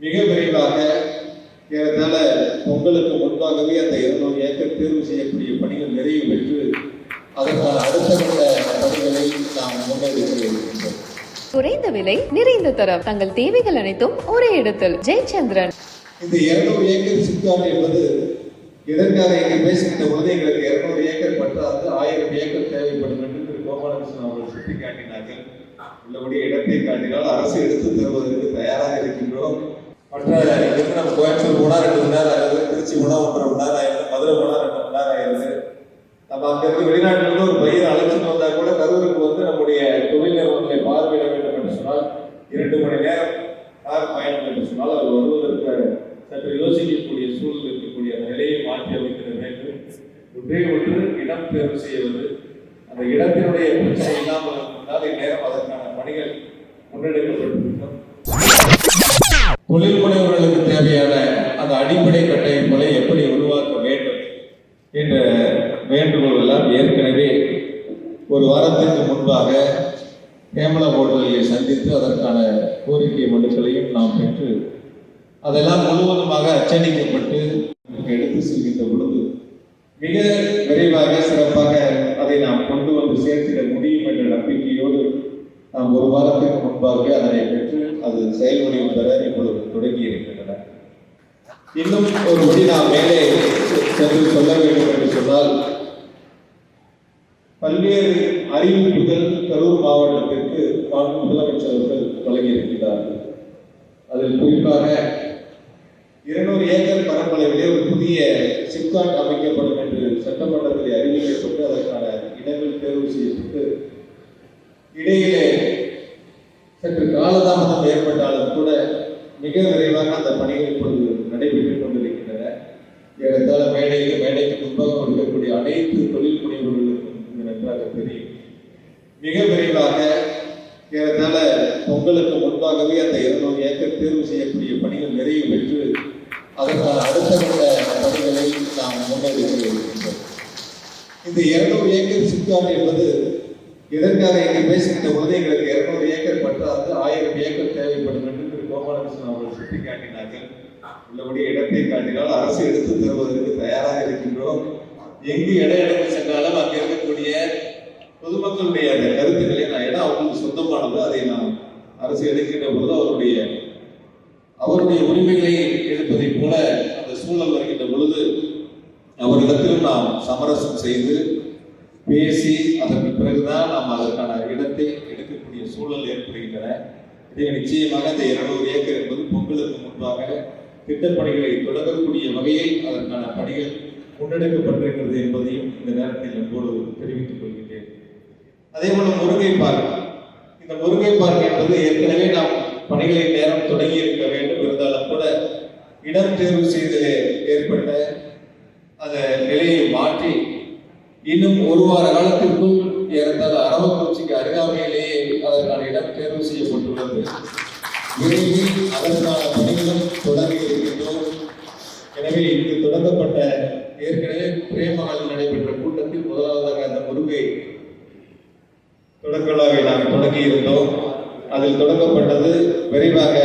மிக விரைவாக ஏறத்தாழ பொங்கலுக்கு முன்பாகவே அந்த 200 ஏக்கர் தேர்வு செய்யக்கூடிய பணிகள் நிறைவு பெற்று அதற்கான அடுத்த கட்ட பணிகளை நாம் முன்னெடுக்க இருக்கின்றோம். குறைந்த விலை நிறைந்த தரம் தங்கள் தேவைகள் அனைத்தும் ஒரே இடத்தில். ஜெயச்சந்திரன். இந்த 200 ஏக்கர் சிப்காட் என்பது எதற்காக இங்கே பேசுகின்ற பொழுது எங்களுக்கு 200 ஏக்கர் பற்றாது, 1000 ஏக்கர் தேவைப்படும் என்று திரு கோபாலகிருஷ்ணன் அவர்கள் சுட்டிக்காட்டினார்கள். உள்ளபடி இடத்தை காட்டினால் அரசு எடுத்து தருவதற்கு தயாராக இருக்கின்றோம். மற்ற நம்ம கோயம்புத்தூர் போனா 2 மணி நேரம் ஆகுது, திருச்சி போனா 1.5 மணி நேரம் ஆயிடுது, மதுரை போனா 2 மணி நேரம் ஆயிடுது. நம்ம அங்கிருந்து வெளிநாட்டிலிருந்து ஒரு பயிர் அழைச்சிட்டு வந்தா கூட கரூருக்கு வந்து நம்முடைய தொழில் நிறுவனங்களை பார்வையிட வேண்டும் என்று சொன்னால் 2 மணி நேரம் பயணம் என்று சொன்னால் அவர் வருவதற்கு சற்று யோசிக்கக்கூடிய சூழல் இருக்கக்கூடிய அந்த நிலையை மாற்றி அமைக்கிற வேண்டும். ஒன்றே ஒன்று இடம் தேர்வு செய்வது. அந்த இடத்தினுடைய பிரச்சனை இல்லாமல் இருந்தால் இந்நேரம் அதற்கான பணிகள் முன்னெடுக்கப்பட்டிருக்கும். தொழில் முனைவர்களுக்கு தேவையான அந்த அடிப்படை கட்டமைப்புகளை எப்படி உருவாக்க வேண்டும் என்ற வேண்டுகோள் எல்லாம் ஏற்கனவே ஒரு வாரத்திற்கு முன்பாக கேமலா ஹோட்டலிலே சந்தித்து அதற்கான கோரிக்கை மனுக்களையும் நாம் பெற்று அதெல்லாம் முழுவதுமாக அச்சடிக்கப்பட்டு எடுத்து செல்கின்ற பொழுது மிக விரைவாக சிறப்பாக அதை நாம் கொண்டு வந்து சேர்த்திட முடியும் என்ற நம்பிக்கையோடு நாம் ஒரு வாரத்திற்கு முன்பாக அதனை பெற்று அது செயல்முறையை பெற இப்பொழுது தொடங்கி இருக்கின்றன. இன்னும் ஒருபடி நாம் மேலே சென்று சொல்ல வேண்டும் என்று சொன்னால் பல்வேறு அறிவிப்புகள் கரூர் மாவட்டத்திற்கு முதலமைச்சர் அவர்கள் வழங்கியிருக்கிறார்கள். அதில் குறிப்பாக 200 ஏக்கர் பரப்பளவிலே ஒரு புதிய சிப்காட் அமைக்கப்படும் என்று சட்டமன்றத்தில் அறிவிக்கப்பட்டு அதற்கான இடங்கள் தேர்வு செய்யப்பட்டு இடையிலே சற்று காலதாமதம் ஏற்பட்டாலும் கூட மிக விரைவாக அந்த பணிகள் இப்பொழுது நடைபெற்றுக் கொண்டிருக்கின்றன. ஏறத்தாழ மேடைக்கு முன்பாக இருக்கக்கூடிய அனைத்து தொழில் முனைவர்களுக்கும் இது நன்றாக தெரியும். மிக விரைவாக ஏறத்தாழ பொங்கலுக்கு முன்பாகவே அந்த 200 ஏக்கர் தேர்வு செய்யக்கூடிய பணிகள் நிறைவு பெற்று அதற்கான அடுத்த கட்ட பணிகளை நாம் முன்னெடுக்க இருக்கின்றோம். இந்த 200 ஏக்கர் சிப்காட் என்பது எதற்காக இங்கே பேசுகின்ற பொழுது எங்களுக்கு 200 ஏக்கர் பற்றாது, 1000 ஏக்கர் தேவைப்படும் என்று திரு கோபாலகிருஷ்ணன் அவர்கள் சுட்டிக்காட்டினார்கள். உள்ளபடி இடத்தை காட்டினால் அரசு எடுத்து தருவதற்கு தயாராக இருக்கின்றோம். எங்கு இடம் சென்றாலும் அங்கே இருக்கக்கூடிய பொதுமக்களுடைய அந்த கருத்துக்களை நான் இடம் அவங்களுக்கு சொந்தமானது, அதை நாம் அரசு எடுக்கின்ற பொழுது அவருடைய உரிமைகளை எடுப்பதைப் போல அந்த சூழல் வருகின்ற பொழுது அவரிடத்திலும் நாம் சமரசம் செய்து பேசி அதற்கு பிறகுதான் நாம் அதற்கான இடத்தை எடுக்கக்கூடிய சூழல் ஏற்படுகின்றன. இதை நிச்சயமாக அந்த 200 ஏக்கர் என்பது பொங்கலுக்கு முன்பாக திட்டப்பணிகளை தொடங்கக்கூடிய வகையில் அதற்கான பணிகள் முன்னெடுக்கப்பட்டிருக்கிறது என்பதையும் இந்த நேரத்தில் என்போடு தெரிவித்துக் கொள்கின்றேன். அதே போல முருங்கை பார்க், இந்த முருங்கை பார்க் என்பது ஏற்கனவே நாம் பணிகளின் நேரம் தொடங்கி இருக்க வேண்டும். இருந்தாலும் கூட இடம் தேர்வு செய்ததிலே ஏற்பட்ட அந்த நிலையை மாற்றி இன்னும் ஒரு வார காலத்திற்குள் ஏறத்தாழ அரவக்குறிச்சிக்கு அருகாமையிலேயே அதற்கான இடம் தேர்வு செய்யப்பட்டுள்ளது. விரைவில் அதற்கான பணிகளும் தொடங்கி இருக்கின்றோம். எனவே இங்கு தொடங்கப்பட்ட ஏற்கனவே பிரேமகாலில் நடைபெற்ற கூட்டத்தில் முதலாவதாக அந்த முருங்கை தொடக்கலாவை நாம் தொடங்கி இருந்தோம். அதில் தொடங்கப்பட்டது. விரைவாக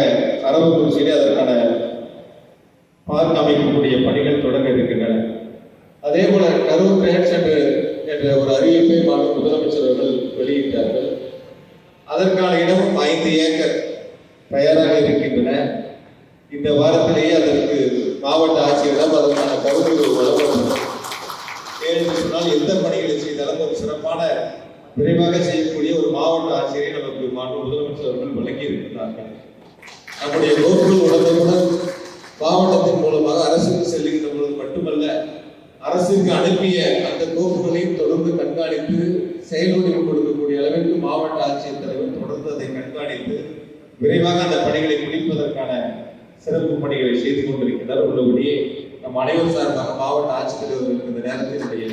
அரவக்குறிச்சியிலே அதற்கான பார்க் அமைக்கக்கூடிய பணிகள் தொடங்க இருக்கின்றன. அதே போல கரூர் ட்ரேட் சென்டர் என்ற ஒரு அறிவிப்பை மாநில முதலமைச்சர் அவர்கள் வெளியிட்டார்கள். அதற்கான இடமும் 5 ஏக்கர் தயாராக இருக்கின்றன. இந்த வாரத்திலேயே அதற்கு மாவட்ட ஆட்சியரிடம் அதற்கான கருத்துக்கள் வழங்கப்படும். ஏன்னு சொன்னால் எந்த பணிகளை செய்தாலும் ஒரு சிறப்பான விரைவாக செய்யக்கூடிய ஒரு மாவட்ட ஆட்சியரை நமக்கு மாநில முதலமைச்சர் அவர்கள் வழங்கி இருக்கிறார்கள். நம்முடைய கோப்புகள் உடனுக்குடன் மாவட்டத்தின் மூலமாக அரசுக்கு செல்லுகின்ற பொழுது மட்டுமல்ல, அரசுக்கு அனுப்பிய அந்த கோப்புகளையும் தொடர்ந்து கண்காணித்து செயல்முறை கொடுக்கக்கூடிய அளவிற்கு மாவட்ட ஆட்சியர் தலைவர் தொடர்ந்து அதை கண்காணித்து விரைவாக அந்த பணிகளை முடிப்பதற்கான சிறப்பு பணிகளை செய்து கொண்டிருக்கிறார். உள்ளபடியே நம் அனைவர் சார்பாக மாவட்ட ஆட்சித்தலைவர்களுக்கு இந்த நேரத்தினுடைய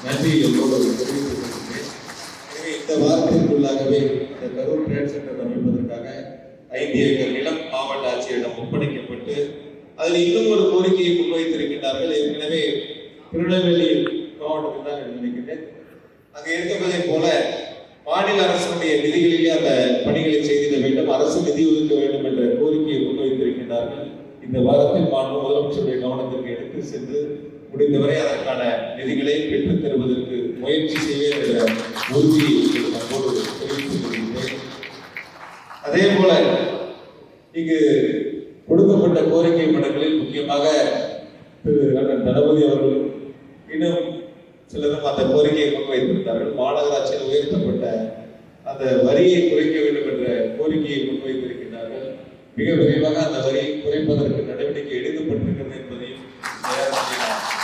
நன்றியை தெரிவித்துக் கொள்கிறேன். எனவே இந்த வாரத்திற்குள்ளாகவே இந்த கரூர் ட்ரேட் சென்டர் அமைப்பதற்காக 5 ஏக்கர் நிலம் மாவட்ட ஆட்சியரிடம் ஒப்படைக்கப்பட்டு அதில் இன்னும் ஒரு கோரிக்கையை முன்வைத்திருக்கிறார்கள். ஏற்கனவே திருநெல்வேலி மாவட்டத்தில் தான் நினைக்கிறேன். அங்கே இருப்பதை போல மாநில அரசுடைய நிதிகளிலே அந்த பணிகளை செய்திட வேண்டும், அரசு நிதி ஒதுக்க வேண்டும் என்ற கோரிக்கையை முன்வைத்திருக்கிறார்கள். இந்த வாரத்தில் மாண்பு முதலமைச்சருடைய கவனத்திற்கு எடுத்து சென்று முடிந்தவரை அதற்கான நிதிகளை பெற்றுத் தருவதற்கு முயற்சி செய்வேன் என்ற உறுதியை நம்மோடு தெரிவித்துக் கொள்கின்றேன். அதே போல இங்கு கொடுக்கப்பட்ட கோரிக்கை மனுக்களில் முக்கியமாக திரு அண்ணன் தளபதி அவர்கள் இன்னும் சிலரும் அந்த கோரிக்கையை முன்வைத்திருந்தார்கள். மாநகராட்சியில் உயர்த்தப்பட்ட அந்த வரியை குறைக்க வேண்டும் என்ற கோரிக்கையை முன்வைத்திருக்கிறார்கள். மிக விரைவாக அந்த வரியை குறைப்பதற்கு நடவடிக்கை எடுக்கப்பட்டிருக்கிறது என்பதையும்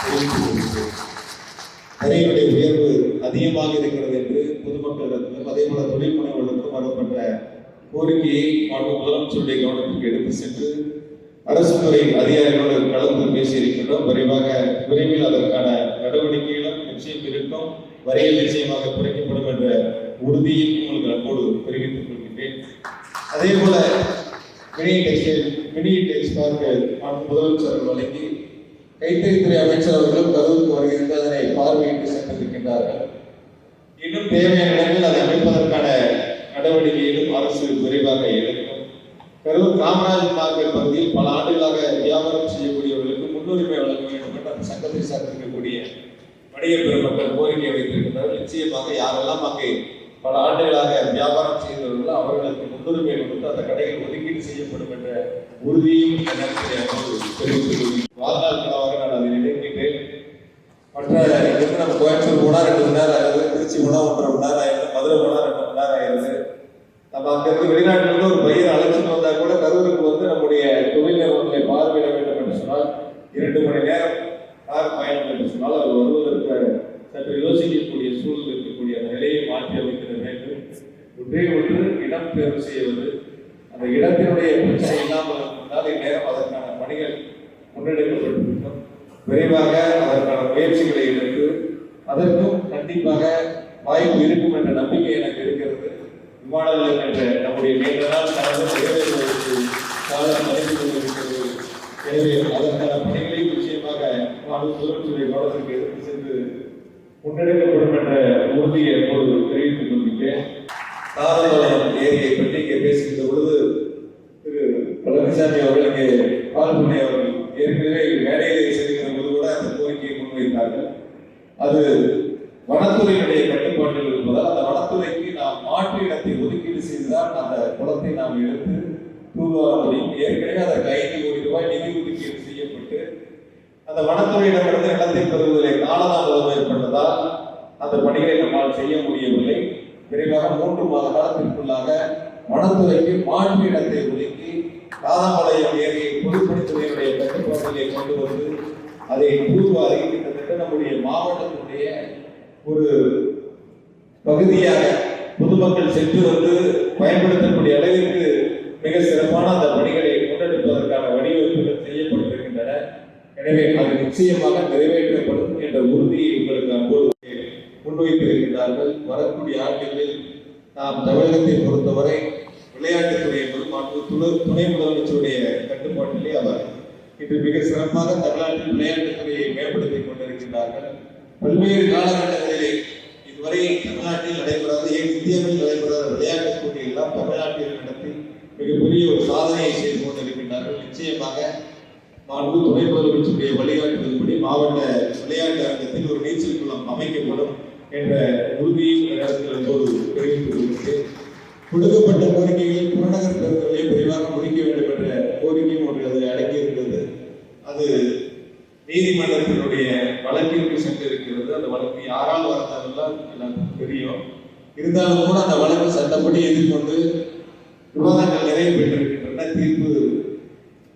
தெரிவித்துக் கொள்கிறேன். வரியினுடைய உயர்வு அதிகமாக இருக்கிறது என்று பொதுமக்களிடத்திலும் அதே போல தொழில் முனைவோருக்கும் வரப்பட்ட கோரிக்கையை மாண்பு முதலமைச்சருடைய கவனத்திற்கு எடுத்து சென்று அரசு துறை அதிகாரிகளோடு கலந்து பேசியிருக்கின்றோம். விரைவில் அதற்கான நடவடிக்கைகளும் நிச்சயம் இருக்கும். வரிகள் நிச்சயமாக குறைக்கப்படும் என்ற உறுதியை உங்களுக்கு அன்போடு தெரிவித்துக் கொள்கின்றேன். அதே போல மினி டெக்ஸ் பார்க்க முதலமைச்சர் வழங்கி கைத்தறித்துறை அமைச்சர் அவர்களும் கரூருக்கு வருகிறது. அதனை பார்வையிட்டு சென்றிருக்கின்றார்கள். இன்னும் தேவையான இடங்களில் அதை அமைப்பதற்கான நடவடிக்கையிலும் அரசு விரைவாக எடுக்கும். கரூர் காமராஜர் மார்க்கெட் பகுதியில் பல ஆண்டுகளாக வியாபாரம் செய்யக்கூடியவர்களுக்கு முன்னுரிமை வழங்க வேண்டும் என்று அந்த சங்கத்தை சார்ந்திருக்கக்கூடிய வணிக பெருமக்கள் கோரிக்கை வைத்திருக்கிறார்கள். நிச்சயமாக யாரெல்லாம் அங்கே பல ஆண்டுகளாக வியாபாரம் செய்தவர்களோ அவர்களுக்கு முன்னுரிமை கொடுத்து அந்த கடைகள் ஒதுக்கீடு செய்யப்படும் என்ற உறுதியும் தெரிவித்துக் வாழ்நாள் கனவாக நான் அதை நினைக்கின்றேன். மற்ற நம்ம கோயம்புத்தூர் போனால் 2 மணி நேரம் ஆகுது, திருச்சி போனால் 1.5 மணி நேரம் ஆயிடுது, மதுரை போனால் 2 மணி நேரம் ஆயிடுது. நம்ம அங்கிருந்து வெளிநாட்டிலிருந்து ஒரு பையனை அழைச்சிட்டு வந்தா கூட கரூருக்கு வந்து நம்முடைய தொழில் நிறுவனங்களை பார்வையிட வேண்டும் என்று சொன்னால் 2 மணி நேரம் கார் பயணம் என்று சொன்னால் அவர் வருவதற்கு சற்று யோசிக்கக்கூடிய சூழல் இருக்கக்கூடிய அந்த நிலையை மாற்றி அமைத்திட வேண்டும். ஒன்றே ஒன்று இடம் தேர்வு செய்வது. அந்த இடத்தினுடைய பிரச்சனை இல்லாமல் இருந்தால் இந்நேரம் அதற்கான பணிகள் முன்னெடுக்கப்பட்டிருக்கும். விரைவாக அதற்கான முயற்சிகளை எடுத்து அதற்கும் கண்டிப்பாக வாய்ப்பு இருக்கும் என்ற நம்பிக்கை எனக்கு இருக்கிறது. விமான நிலையம் என்ற நம்முடைய நீண்ட நாள் கடந்த நிறைவேற்றுவதற்கு காலம் மறைந்து கொண்டிருக்கிறது. எனவே அதற்கான பணிகளை நிச்சயமாக முதலமைச்சருடைய கவனத்திற்கு எடுத்து சென்று முன்னெடுக்கப்படும் என்ற உறுதியை எப்போது தெரிவித்துக் கொள்கிறேன். தாராளமயம் ஏரியை பற்றி இங்கே பேசுகின்ற பொழுது திரு பழனிசாமி அவர்கள் இங்கே பால்புனை அவர்கள் ஏற்கனவே வேலையை செய்கிற போது கூட அந்த கோரிக்கையை முன்வைத்தார்கள். அது வனத்துறையினுடைய கட்டுப்பாட்டில் இருப்பதால் அந்த வனத்துறைக்கு நாம் மாற்று இடத்தை ஒதுக்கீடு செய்துதான் அந்த குளத்தை நாம் எடுத்து தூர்வார முடியும். ஏற்கனவே அதற்கு 5 கோடி ரூபாய் நிதி ஒதுக்கீடு செய்யப்பட்டு அந்த வனத்துறையிடமிருந்து நிலத்தை பெறுவதில் காலதாமதம் ஏற்பட்டதால் அந்த பணிகளை நம்மால் செய்ய முடியவில்லை. விரைவாக 3 மாத காலத்திற்குள்ளாக வனத்துறைக்கு மாற்று இடத்தை ஒதுக்கி ராதாமலையம் ஏரியை பொதுப்படுத்துவதனுடைய கட்டுப்பாட்டிலே கொண்டு வந்து அதை தூர்வாரி கிட்டத்தட்ட நம்முடைய மாவட்டத்தினுடைய ஒரு பகுதியாக பொதுமக்கள் சென்று வந்து பயன்படுத்தக்கூடிய அளவிற்கு மிக சிறப்பான அந்த பணிகளை முன்னெடுப்பதற்கான வடிவமைப்புகள் செய்யப்பட்டிருக்கின்றன. எனவே அது நிச்சயமாக நிறைவேற்றப்படும் என்ற உறுதியை உங்களுக்கு அன்போடு முன்வைத்திருக்கிறார்கள். வரக்கூடிய ஆண்டுகளில் நாம் தமிழகத்தை பொறுத்தவரை விளையாட்டுத்துறை துணை முதலமைச்சருடைய கட்டுப்பாட்டிலே அவர் இன்று மிக சிறப்பாக தமிழ்நாட்டில் விளையாட்டுத்துறையை மேம்படுத்திக் கொண்டிருக்கிறார்கள். பல்வேறு காலகட்டங்களிலே இதுவரை தமிழ்நாட்டில் நடைபெறாத இந்தியாவில் நடைபெறாத விளையாட்டுப் போட்டியெல்லாம் தமிழ்நாட்டில் நடத்தி மிகப்பெரிய ஒரு சாதனையை செய்து கொண்டிருக்கின்றார்கள். நிச்சயமாக மாண்பு துணை முதலமைச்சருடைய வழிகாட்டுதல்படி மாவட்ட விளையாட்டு அரங்கத்தில் ஒரு நீச்சல் குளம் அமைக்கப்படும் என்ற உறுதியும் நேரத்தில் போது தெரிவித்துக் கொள்கிறேன். கொடுக்கப்பட்ட கோரிக்கைகளில் புறநகர் பேருந்துகளை விரைவாக முடிக்க வேண்டும் என்ற கோரிக்கையும் ஒன்று அதில் அடங்கியிருக்கிறது. அது நீதிமன்றத்தினுடைய வழக்கிற்கு சென்றிருக்கிறது. அந்த வழக்கு யாரால் வரதெல்லாம் எல்லாருக்கும் தெரியும். இருந்தாலும் கூட அந்த வழக்கு சட்டப்படி எதிர்கொண்டு விவாதங்கள் நிறைவு பெற்றிருக்கின்றன. தீர்ப்பு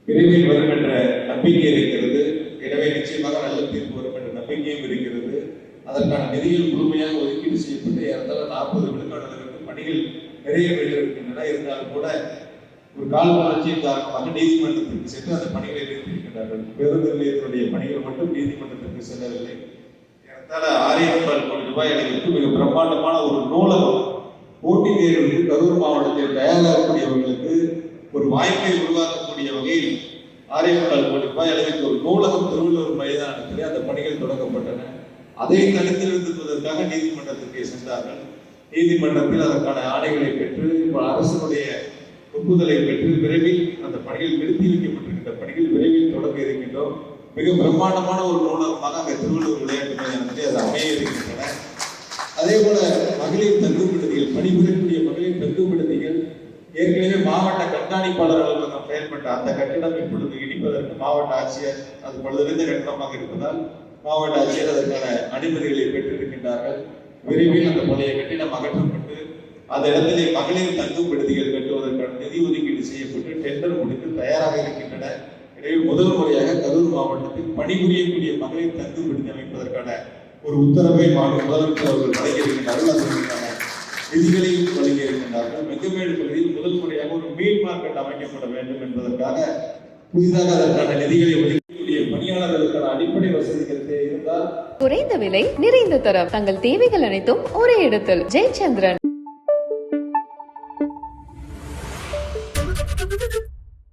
விரைவில் வரும் என்ற நம்பிக்கை இருக்கிறது. எனவே நிச்சயமாக நல்ல தீர்ப்பு வரும் என்ற நம்பிக்கையும் இருக்கிறது. அதற்கான நிதிகள் முழுமையாக ஒதுக்கீடு செய்யப்பட்டு ஏறத்தாழ 40 விழுக்காடுகளுக்கு பணிகள் நிறைய பெற்றிருக்கின்றன. இருந்தாலும் கூட ஒரு கால வளர்ச்சியின் காரணமாக நீதிமன்றத்திற்கு சென்று அந்த பணிகளை நிறுத்தியிருக்கின்றார்கள். பேருந்து நிலையத்தினுடைய பணிகள் மட்டும் நீதிமன்றத்திற்கு செல்லவில்லை. ஏறத்தாழ 6,4 கோடி ரூபாய் அளவிற்கு மிக பிரம்மாண்டமான ஒரு நூலகம் போட்டித் தேர்வுக்கு கரூர் மாவட்டத்தில் தயாராகக்கூடியவர்களுக்கு ஒரு வாய்ப்பை உருவாக்கக்கூடிய வகையில் 6,4 கோடி ரூபாய் அளவிற்கு ஒரு நூலகம் திருவள்ளூர் மைதானத்திலே அந்த பணிகள் தொடங்கப்பட்டன. அதை தடுத்து நிறுத்துவதற்காக நீதிமன்றத்திற்கு சென்றார்கள். நீதிமன்றத்தில் அதற்கான ஆணைகளை பெற்று அரசினுடைய ஒப்புதலை பெற்று விரைவில் அந்த பணிகள் நிறுத்தி வைக்கப்பட்டிருக்கின்ற பணிகள் விரைவில் தொடங்க இருக்கின்றோம். மிக பிரம்மாண்டமான ஒரு நூலகமாக அங்கே திருவள்ளுவர் விளையாட்டு மைதானத்திலே அது அமைய இருக்கின்றன. அதே போல மகளிர் தங்கும் விடுதிகள், பணிபுரியக்கூடிய மகளிர் தங்கும் விடுதிகள் ஏற்கனவே மாவட்ட கண்காணிப்பாளர் அலுவலகம் செயல்பட்ட அந்த கட்டிடம் இப்பொழுது இடிப்பதற்கு மாவட்ட ஆட்சியர் அது பழுதடைந்த கட்டிடமாக இருப்பதால் மாவட்ட ஆட்சியர் அதற்கான அனுமதிகளை பெற்றிருக்கின்றார்கள். விரைவில் அந்த பழைய கட்டிடம் அகற்றப்பட்டு அந்த இடத்திலே மகளிர் தங்கும் விடுதிகள் கட்டுவதற்கான நிதி ஒதுக்கீடு செய்யப்பட்டு டெண்டர் முடித்து தயாராக இருக்கின்றன. எனவே முதல் முறையாக கரூர் மாவட்டத்தில் பணிபுரியக்கூடிய மகளிர் தங்கும் விடுதி அமைப்பதற்கான ஒரு உத்தரவை முதலமைச்சர் அவர்கள் வழங்கியிருக்கின்றார்கள். அதற்கான நிதிகளையும் வழங்கியிருக்கின்றார்கள். வெங்கமேடு பகுதியில் முதல் முறையாக ஒரு மீன் மார்க்கெட் அமைக்கப்பட வேண்டும் என்பதற்காக புதிதாக அதற்கான நிதிகளை ஒதுக்கக்கூடிய பணியாளர்களுக்கான அடிப்படை வசதிகள் இருந்தால் குறைந்த விலை நிறைந்த தரம் தங்கள் தேவைகள் அனைத்தும் ஒரே இடத்தில். ஜெயச்சந்திரன்.